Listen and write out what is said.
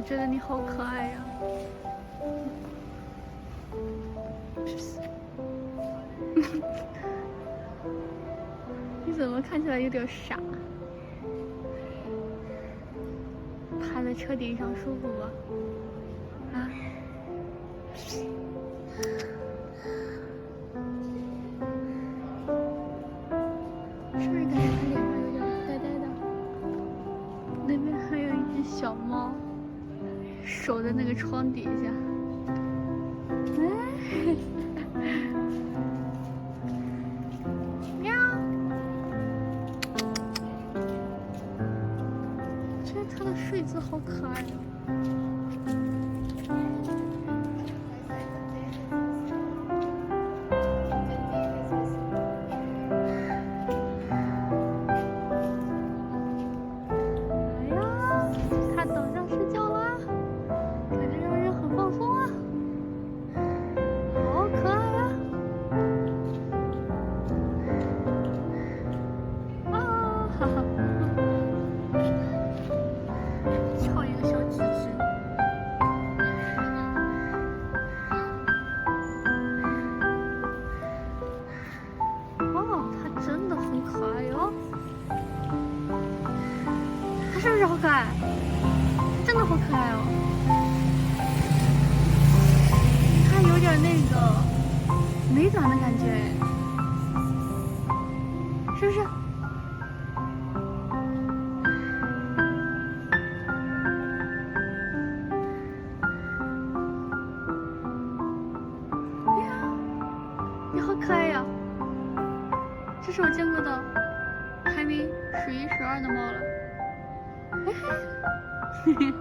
我觉得你好可爱呀。你怎么看起来有点傻？趴在车顶上舒服吗？啊？是不是感觉他脸上有点呆呆的？那边还有一只小猫，守在那个窗底下。哎，喵！我觉得它的睡姿好可爱呀。哎呀，它等上睡觉啦，感觉让人很放松啊，好可爱呀！啊，哈哈，翘一个小指指。哦，它真的很可爱哟。它是不是好可爱？真的好可爱哦。它有点那个美短的感觉，是不是？哎呀，你好可爱呀！这是我见过的排名数一数二的猫了。嘿嘿，嘿嘿。